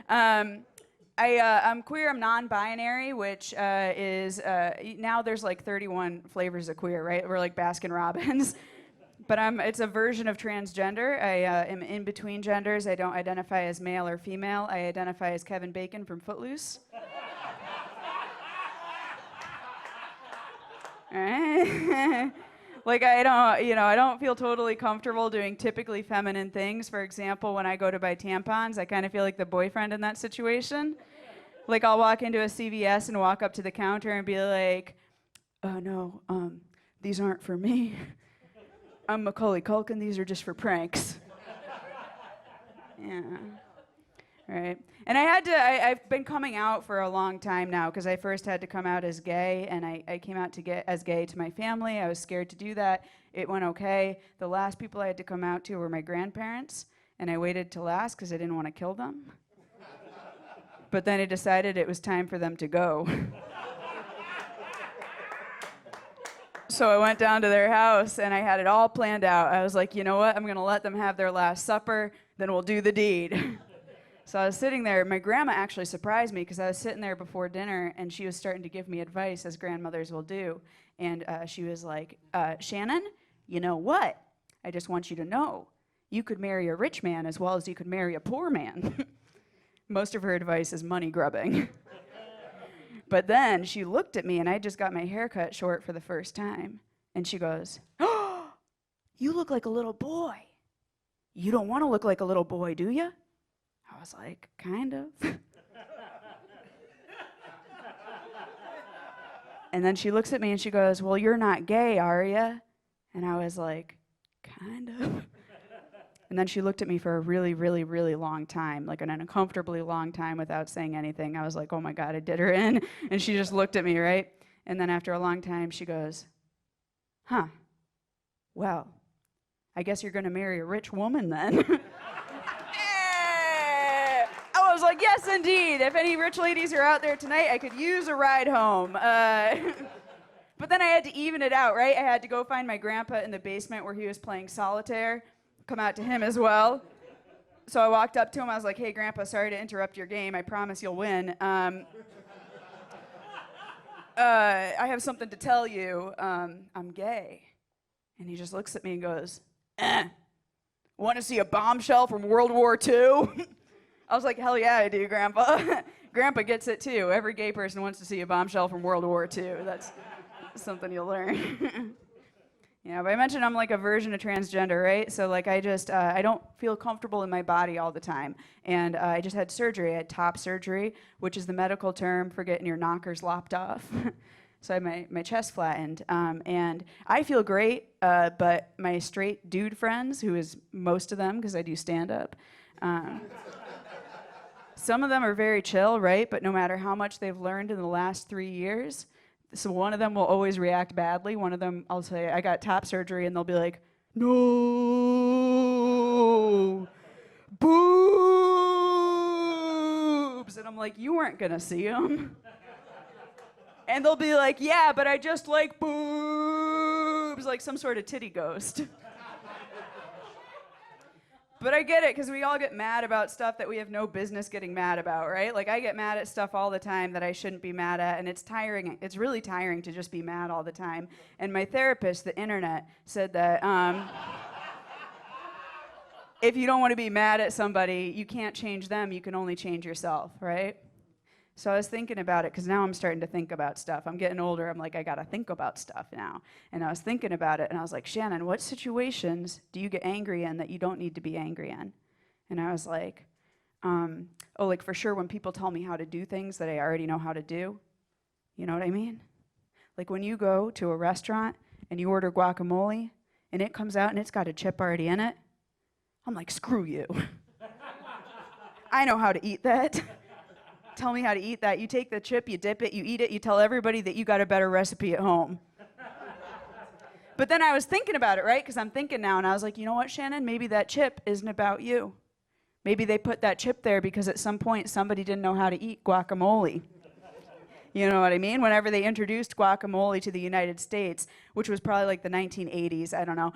I'm queer, I'm non-binary, which is, now there's like 31 flavors of queer, right? We're like Baskin Robbins. But it's a version of transgender. I am in between genders. I don't identify as male or female. I identify as Kevin Bacon from Footloose. All right. Like I don't feel totally comfortable doing typically feminine things. For example, when I go to buy tampons, I kind of feel like the boyfriend in that situation. Like I'll walk into a CVS and walk up to the counter and be like, "No, these aren't for me. I'm Macaulay Culkin. These are just for pranks." Yeah. Right. And I've been coming out for a long time now because I first had to come out as gay, and I came out as gay to my family. I was scared to do that. It went okay. The last people I had to come out to were my grandparents, and I waited to last because I didn't want to kill them. But then I decided it was time for them to go. So I went down to their house, and I had it all planned out. I was like, you know what? I'm going to let them have their last supper, then we'll do the deed. So I was sitting there. My grandma actually surprised me because I was sitting there before dinner, and she was starting to give me advice, as grandmothers will do. And she was like, "Shannon, you know what? I just want you to know, you could marry a rich man as well as you could marry a poor man." Most of her advice is money grubbing. But then she looked at me, and I just got my hair cut short for the first time. And she goes, "Oh, you look like a little boy. You don't want to look like a little boy, do you?" I was like, "Kind of." And then she looks at me and she goes, "Well, you're not gay, are you?" And I was like, "Kind of." And then she looked at me for a really, really, really long time, like an uncomfortably long time without saying anything. I was like, "Oh my God, I did her in." And she just looked at me, right? And then after a long time, she goes, "Huh, well, I guess you're going to marry a rich woman then." I was like, "Yes, indeed. If any rich ladies are out there tonight, I could use a ride home." But then I had to even it out, right? I had to go find my grandpa in the basement where he was playing solitaire, come out to him as well. So I walked up to him. I was like, "Hey, Grandpa, sorry to interrupt your game. I promise you'll win. I have something to tell you. I'm gay." And he just looks at me and goes, want to see a bombshell from World War II? I was like, hell yeah, I do, Grandpa. Grandpa gets it too. Every gay person wants to see a bombshell from World War II. That's something you'll learn. Yeah, but I mentioned I'm like a version of transgender, right? So like I don't feel comfortable in my body all the time. And I just had surgery. I had top surgery, which is the medical term for getting your knockers lopped off. So I had my chest flattened. And I feel great, but my straight dude friends, who is most of them because I do stand-up, some of them are very chill, right? But no matter how much they've learned in the last 3 years, so one of them will always react badly. One of them, I'll say, I got top surgery, and they'll be like, no, boobs. And I'm like, you weren't going to see them. And they'll be like, yeah, but I just like boobs, like some sort of titty ghost. But I get it, because we all get mad about stuff that we have no business getting mad about, right? Like, I get mad at stuff all the time that I shouldn't be mad at, and it's tiring. It's really tiring to just be mad all the time. And my therapist, the internet, said that if you don't want to be mad at somebody, you can't change them. You can only change yourself, right? So I was thinking about it, because now I'm starting to think about stuff. I'm getting older. I'm like, I got to think about stuff now. And I was thinking about it, and I was like, Shannon, what situations do you get angry in that you don't need to be angry in? And I was like, like for sure when people tell me how to do things that I already know how to do. You know what I mean? Like when you go to a restaurant and you order guacamole, and it comes out and it's got a chip already in it. I'm like, screw you. I know how to eat that. Tell me how to eat that. You take the chip, you dip it, you eat it, you tell everybody that you got a better recipe at home. But then I was thinking about it, right? Because I'm thinking now, and I was like, you know what, Shannon? Maybe that chip isn't about you. Maybe they put that chip there because at some point somebody didn't know how to eat guacamole. You know what I mean? Whenever they introduced guacamole to the United States, which was probably like the 1980s, I don't know.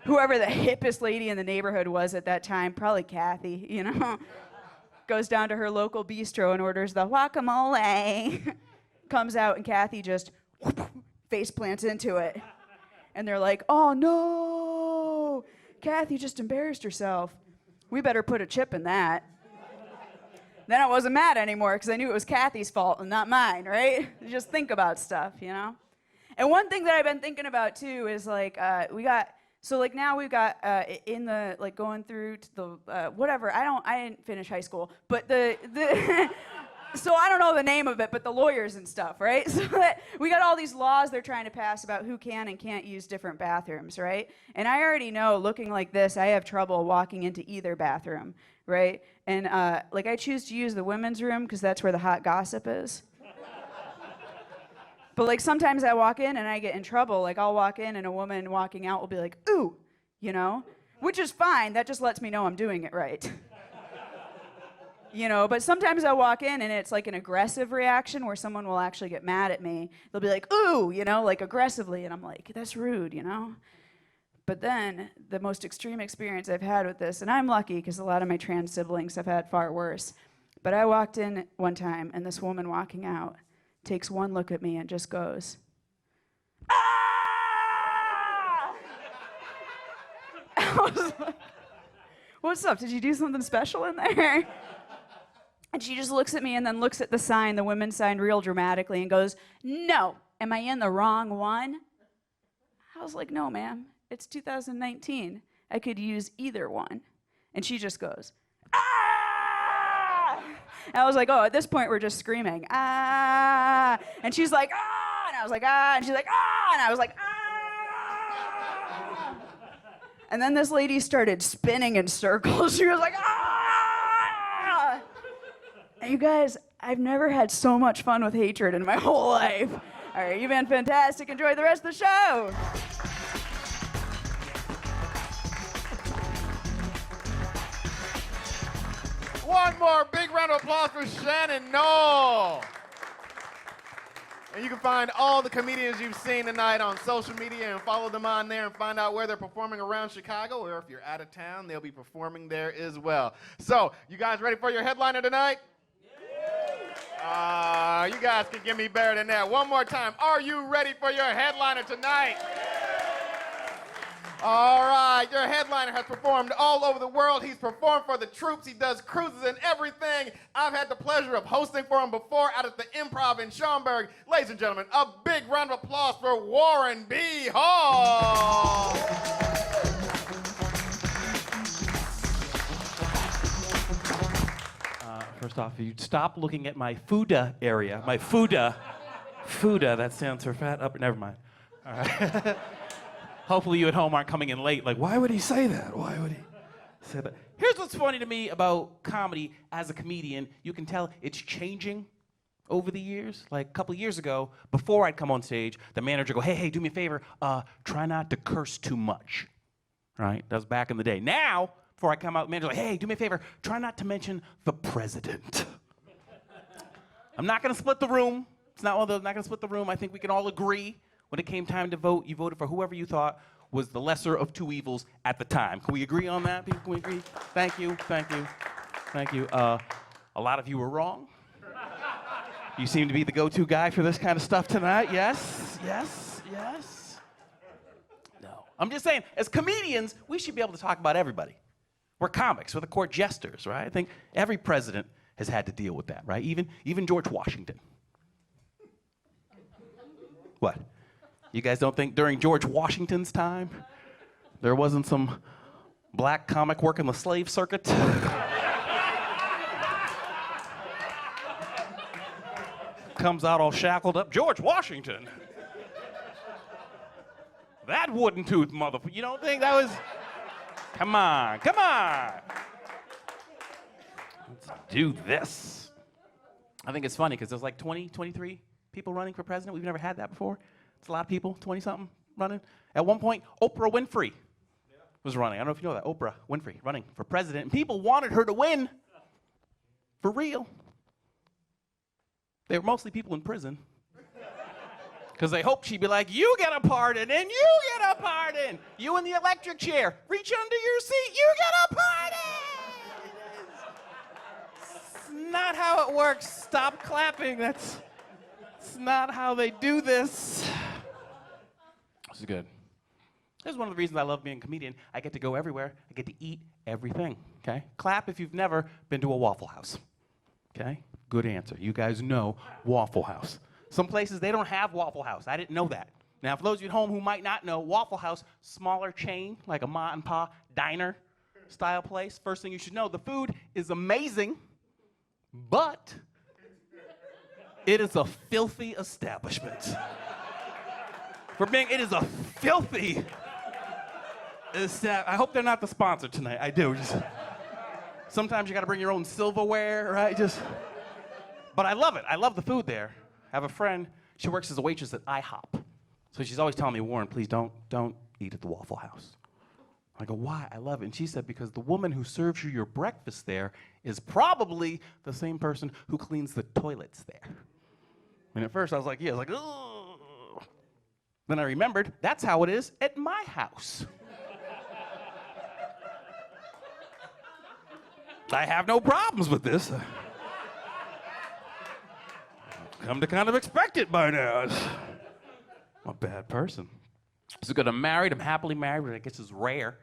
Whoever the hippest lady in the neighborhood was at that time, probably Kathy, you know? Goes down to her local bistro and orders the guacamole. Comes out and Kathy just face plants into it. And they're like, oh no, Kathy just embarrassed herself. We better put a chip in that. Then I wasn't mad anymore because I knew it was Kathy's fault and not mine, right? You just think about stuff, you know? And one thing that I've been thinking about too is like, so like now we've got in the like going through to the whatever. I didn't finish high school, but the so I don't know the name of it, but the lawyers and stuff, right? So that we got all these laws they're trying to pass about who can and can't use different bathrooms, right? And I already know, looking like this, I have trouble walking into either bathroom, right? And like I choose to use the women's room because that's where the hot gossip is. But like sometimes I walk in and I get in trouble. Like I'll walk in and a woman walking out will be like, ooh, you know, which is fine. That just lets me know I'm doing it right. You know, but sometimes I walk in and it's like an aggressive reaction where someone will actually get mad at me. They'll be like, ooh, you know, like aggressively. And I'm like, that's rude, you know. But then the most extreme experience I've had with this, and I'm lucky because a lot of my trans siblings have had far worse. But I walked in one time and this woman walking out takes one look at me and just goes, ah! I was like, what's up? Did you do something special in there? And she just looks at me and then looks at the sign, the women's sign, real dramatically and goes, no, am I in the wrong one? I was like, no, ma'am, it's 2019. I could use either one. And she just goes, ah! And I was like, oh, at this point, we're just screaming, ah! And she's like, ah! And I was like, ah! And she's like, ah! And I was like, ah! And then this lady started spinning in circles. She was like, ah! And you guys, I've never had so much fun with hatred in my whole life. All right, you've been fantastic. Enjoy the rest of the show. One more big round of applause for Shannon Noll. And you can find all the comedians you've seen tonight on social media and follow them on there and find out where they're performing around Chicago, or if you're out of town, they'll be performing there as well. So, you guys ready for your headliner tonight? You guys can give me better than that. One more time. Are you ready for your headliner tonight? All right, your headliner has performed all over the world. He's performed for the troops. He does cruises and everything. I've had the pleasure of hosting for him before out at the Improv in Schaumburg. Ladies and gentlemen, a big round of applause for Warren B. Hall. First off, you'd stop looking at my Fuda area. My Fuda, that stands for fat upper, never mind. All right. Hopefully you at home aren't coming in late, like, why would he say that? Why would he say that? Here's what's funny to me about comedy as a comedian. You can tell it's changing over the years. Like a couple of years ago, before I'd come on stage, the manager would go, hey, do me a favor, try not to curse too much, right? That was back in the day. Now, before I come out, the manager's like, hey, do me a favor, try not to mention the president. I'm not gonna split the room. It's not one of those, not gonna split the room. I think we can all agree when it came time to vote, you voted for whoever you thought was the lesser of two evils at the time. Can we agree on that? Can we agree? Thank you, thank you, thank you. A lot of you were wrong. You seem to be the go-to guy for this kind of stuff tonight. Yes, yes, yes. No, I'm just saying, as comedians, we should be able to talk about everybody. We're comics, we're the court jesters, right? I think every president has had to deal with that, right? Even George Washington. What? You guys don't think during George Washington's time, there wasn't some black comic working the slave circuit? Comes out all shackled up, George Washington. That wooden tooth motherfucker. You don't think that was, come on, come on. Let's do this. I think it's funny because there's like 20, 23 people running for president. We've never had that before. It's a lot of people, 20-something running. At one point, Oprah Winfrey was running. I don't know if you know that. Oprah Winfrey running for president. And people wanted her to win. For real. They were mostly people in prison. Because they hoped she'd be like, you get a pardon, and you get a pardon. You in the electric chair, reach under your seat, you get a pardon. It's not how it works. Stop clapping. That's not how they do this. This is good. This is one of the reasons I love being a comedian. I get to go everywhere. I get to eat everything, okay? Clap if you've never been to a Waffle House, okay? Good answer. You guys know Waffle House. Some places, they don't have Waffle House. I didn't know that. Now, for those of you at home who might not know, Waffle House, smaller chain, like a ma and pa diner style place. First thing you should know, the food is amazing, but it is a filthy establishment. It is a filthy establishment. I hope they're not the sponsor tonight. I do. Sometimes you got to bring your own silverware, right? But I love it. I love the food there. I have a friend, she works as a waitress at IHOP. So she's always telling me, Warren, please don't eat at the Waffle House. I go, why? I love it. And she said, because the woman who serves you your breakfast there is probably the same person who cleans the toilets there. And at first I was like, yeah, I was like, ugh. Then I remembered, that's how it is at my house. I have no problems with this. Come to kind of expect it by now. I'm a bad person. So good, I'm married, I'm happily married, but I guess it's rare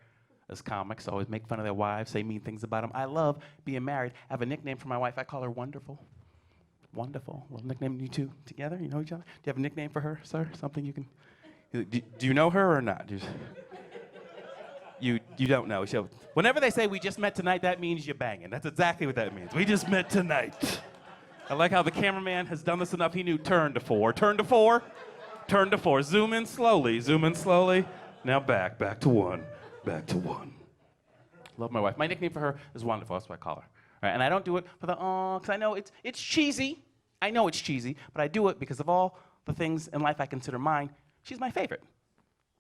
as comics always make fun of their wives, say mean things about them. I love being married. I have a nickname for my wife. I call her Wonderful. Wonderful. A little nickname, you two together? You know each other? Do you have a nickname for her, sir? Something you can... Do you know her or not? You don't know. Whenever they say we just met tonight, that means you're banging. That's exactly what that means. We just met tonight. I like how the cameraman has done this enough. He knew turn to 4. Turn to 4. Turn to 4. Zoom in slowly. Zoom in slowly. Now back to 1. Back to 1. Love my wife. My nickname for her is Wonderful. That's what I call her. All right, and I don't do it for the because I know it's cheesy. I know it's cheesy, but I do it because of all the things in life I consider mine. She's my favorite,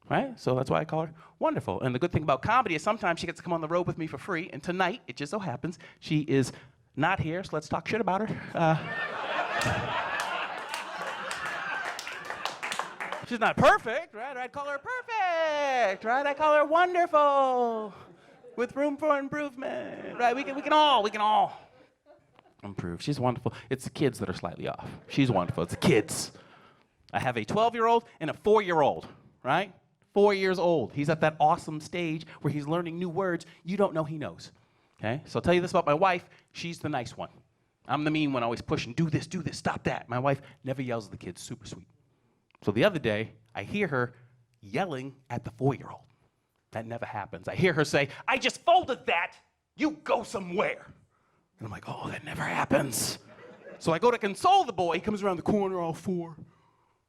right? So that's why I call her Wonderful. And the good thing about comedy is sometimes she gets to come on the road with me for free. And tonight, it just so happens, she is not here, so let's talk shit about her. She's not perfect, right? I'd call her perfect, right? I call her wonderful, with room for improvement, right? We can all improve. She's wonderful. It's the kids that are slightly off. She's wonderful. It's the kids. I have a 12-year-old and a 4-year-old, right? 4 years old. He's at that awesome stage where he's learning new words you don't know he knows. Okay? So I'll tell you this about my wife. She's the nice one. I'm the mean one, always pushing, do this, stop that. My wife never yells at the kids, super sweet. So the other day, I hear her yelling at the 4-year-old. That never happens. I hear her say, I just folded that, you go somewhere. And I'm like, oh, that never happens. So I go to console the boy, he comes around the corner all 4.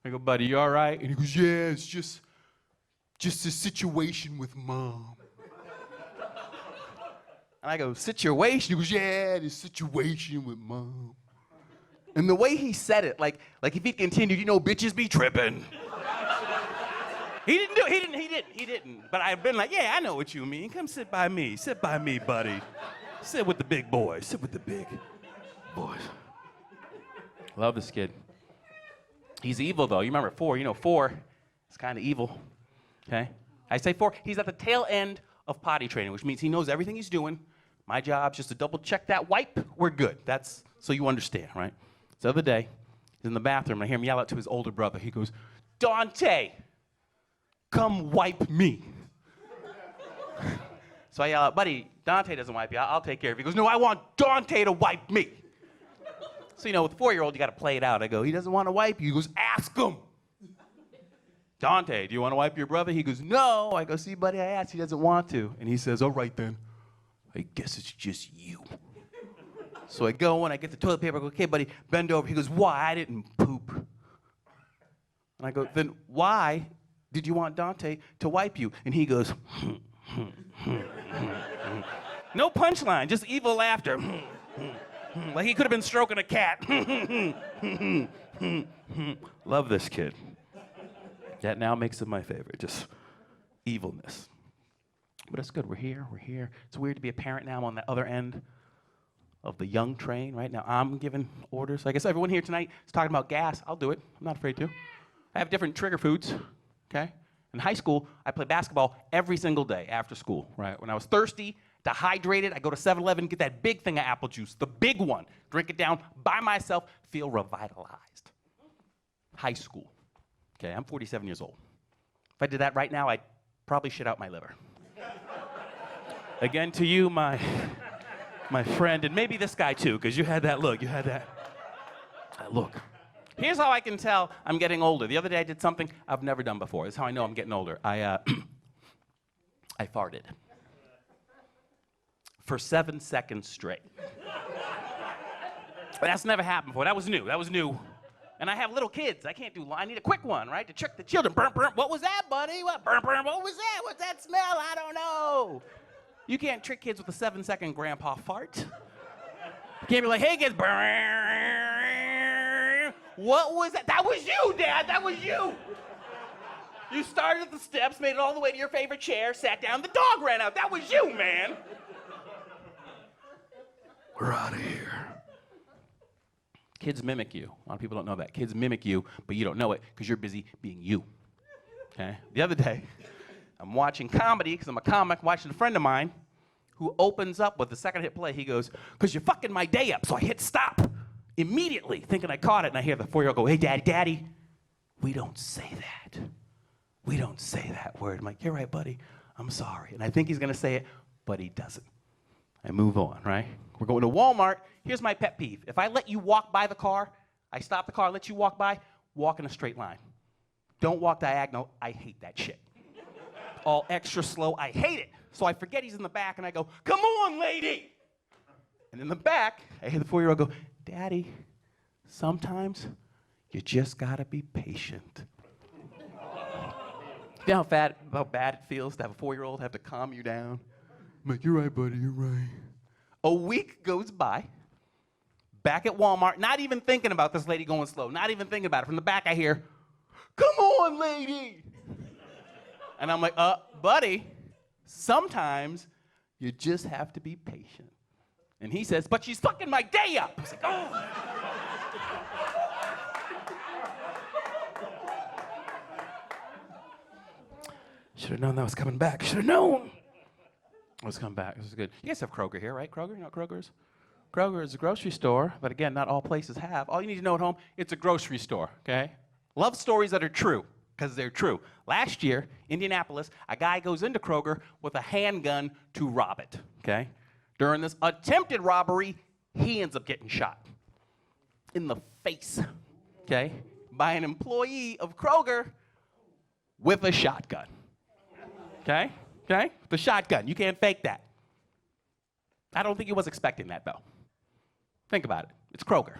I go, buddy, you all right? And he goes, yeah, it's just a situation with mom. And I go, situation? He goes, yeah, this situation with mom. And the way he said it, like if he continued, you know, bitches be tripping. He didn't. But I've been like, yeah, I know what you mean. Come sit by me, buddy. Sit with the big boys, sit with the big boys. Love this kid. He's evil though, you remember 4, 4 is kind of evil, okay? I say 4, he's at the tail end of potty training, which means he knows everything he's doing. My job's just to double check that wipe, we're good. That's so you understand, right? The other day, he's in the bathroom, and I hear him yell out to his older brother. He goes, Dante, come wipe me. So I yell out, buddy, Dante doesn't wipe you, I'll take care of you. He goes, no, I want Dante to wipe me. So, with a 4-year-old, you got to play it out. I go, he doesn't want to wipe you. He goes, ask him. Dante, do you want to wipe your brother? He goes, no. I go, see, buddy, I asked. He doesn't want to. And he says, all right, then. I guess it's just you. So I go and I get the toilet paper. I go, okay, buddy, bend over. He goes, why? I didn't poop. And I go, then why did you want Dante to wipe you? And he goes, no punchline, just evil laughter. Like he could have been stroking a cat. Love this kid. That now makes him my favorite, just evilness. But it's good, we're here. It's weird to be a parent now. I'm on the other end of the young train, right? Now I'm giving orders. I guess everyone here tonight is talking about gas. I'll do it, I'm not afraid to. I have different trigger foods, okay? In high school, I played basketball every single day after school, right? When I was thirsty, dehydrated, I go to 7-Eleven, get that big thing of apple juice, the big one, drink it down by myself, feel revitalized. High school, okay, I'm 47 years old. If I did that right now, I'd probably shit out my liver. Again, to you, my friend, and maybe this guy too, because you had that look, that look. Here's how I can tell I'm getting older. The other day I did something I've never done before. This is how I know I'm getting older. I farted. For 7 seconds straight. But that's never happened before. That was new. And I have little kids. I can't do, I need a quick one, right? To trick the children. Burp, burp. What was that, buddy? What? Burp, burp. What was that? What's that smell? I don't know. You can't trick kids with a 7-second grandpa fart. You can't be like, hey kids, what was that? That was you, Dad, that was you. You started at the steps, made it all the way to your favorite chair, sat down, the dog ran out. That was you, man. We're out of here. Kids mimic you. A lot of people don't know that. Kids mimic you, but you don't know it because you're busy being you. Okay? The other day, I'm watching comedy because I'm a comic, watching a friend of mine who opens up with the second hit play. He goes, because you're fucking my day up. So I hit stop immediately, thinking I caught it, and I hear the 4-year-old go, hey, Daddy, we don't say that. We don't say that word. I'm like, you're right, buddy. I'm sorry. And I think he's going to say it, but he doesn't. I move on, right? We're going to Walmart. Here's my pet peeve. If I let you walk by the car, I stop the car, let you walk by, walk in a straight line. Don't walk diagonal. I hate that shit. All extra slow. I hate it. So I forget he's in the back, and I go, come on, lady. And in the back, I hear the 4-year-old go, Daddy, sometimes you just got to be patient. You know how bad it feels to have a 4-year-old have to calm you down? I'm like, you're right, buddy, you're right. A week goes by, back at Walmart, not even thinking about this lady going slow, not even thinking about it. From the back, I hear, come on, lady. And I'm like, buddy, sometimes you just have to be patient. And he says, but she's fucking my day up. I was like, oh. Should have known that was coming back. Should have known. I was coming back. This is good. You guys have Kroger here, right? Kroger? You know what Kroger is? Kroger is a grocery store, but again, not all places have. All you need to know at home, it's a grocery store, okay? Love stories that are true. because they're true. Last year, Indianapolis, a guy goes into Kroger with a handgun to rob it, okay? During this attempted robbery, he ends up getting shot in the face, okay, by an employee of Kroger with a shotgun, okay? Okay? The shotgun. You can't fake that. I don't think he was expecting that, though. Think about it. It's Kroger.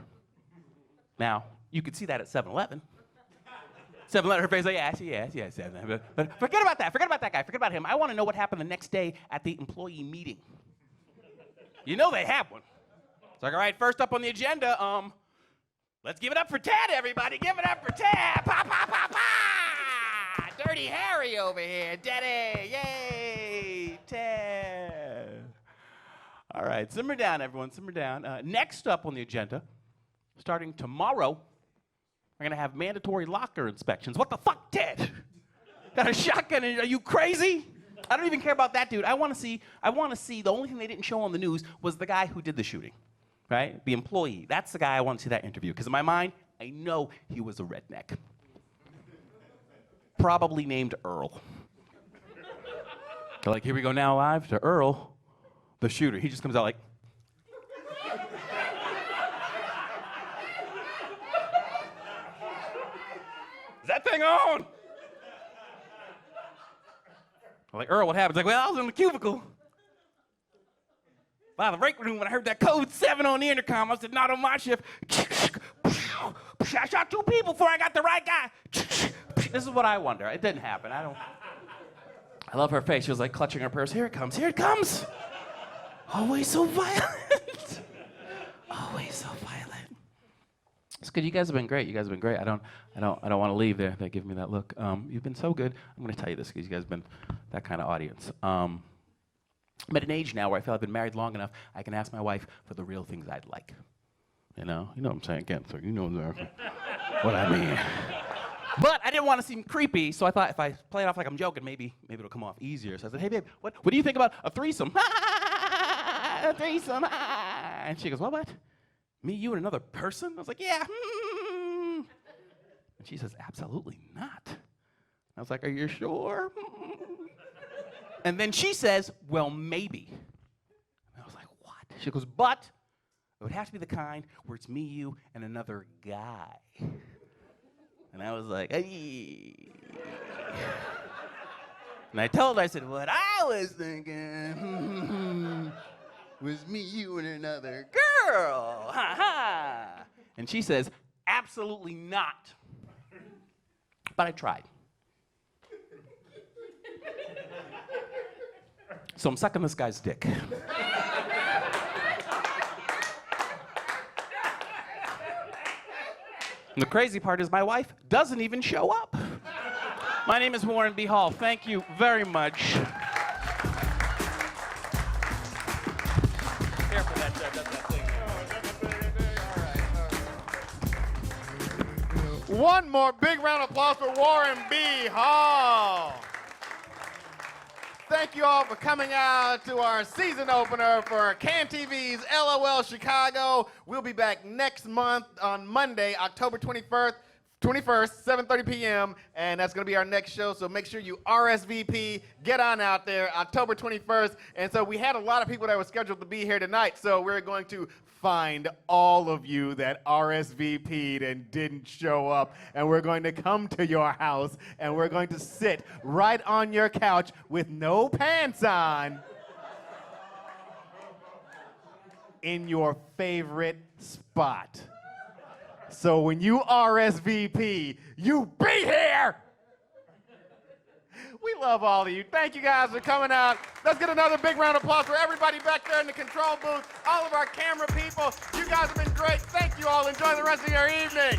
Now, you could see that at 7-Eleven. 7-Eleven, her face like, yes, 7-Eleven. But forget about that. Forget about that guy. Forget about him. I want to know what happened the next day at the employee meeting. You know they have one. It's like, all right, first up on the agenda, let's give it up for Ted, everybody. Give it up for Ted. Pa, pa, pa, pa. Dirty Harry over here. Teddy. Yay. Ted. All right, simmer down, everyone. Simmer down. Next up on the agenda, starting tomorrow, we're going to have mandatory locker inspections. What the fuck, Ted? Got a shotgun? Are you crazy? I don't even care about that dude. I want to see, the only thing they didn't show on the news was the guy who did the shooting, right? The employee. That's the guy I want to see that interview. Because in my mind, I know he was a redneck. Probably named Earl. They're like, here we go now live to Earl, the shooter. He just comes out like, is that thing on? I'm like, Earl, what happened? He's like, well, I was in the cubicle. By the break room, when I heard that code 7 on the intercom, I said, not on my shift. I shot 2 people before I got the right guy. This is what I wonder. It didn't happen. I love her face. She was like clutching her purse. Here it comes. Here it comes. Always so violent. Always so violent. It's good. You guys have been great. You guys have been great. I don't want to leave there. They give me that look. You've been so good. I'm going to tell you this because you guys have been that kind of audience. I'm at an age now where I feel I've been married long enough. I can ask my wife for the real things I'd like. You know what I'm saying, Ken? So you know what I mean. But I didn't want to seem creepy, so I thought if I play it off like I'm joking, maybe it'll come off easier. So I said, hey, babe, what do you think about a threesome? A threesome. And she goes, what? Me, you, and another person? I was like, yeah. And she says, absolutely not. I was like, are you sure? And then she says, well, maybe. And I was like, what? She goes, but it would have to be the kind where it's me, you, and another guy. And I was like, hey. And I told her, I said, what I was thinking was me, you, and another girl. Ha ha. And she says, absolutely not. But I tried. So I'm sucking this guy's dick. And the crazy part is my wife doesn't even show up. My name is Warren B. Hall. Thank you very much. Careful, that thing. One more big round of applause for Warren B. Hall. Thank you all for coming out to our season opener for Can TV's LOL Chicago. We'll be back next month on Monday, October 21st, 7:30 p.m., and that's going to be our next show, so make sure you RSVP, get on out there, October 21st. And so we had a lot of people that were scheduled to be here tonight, so we're going to find all of you that RSVP'd and didn't show up, and we're going to come to your house, and we're going to sit right on your couch with no pants on in your favorite spot. So when you RSVP, you be here! We love all of you. Thank you guys for coming out. Let's get another big round of applause for everybody back there in the control booth, all of our camera people. You guys have been great. Thank you all. Enjoy the rest of your evening.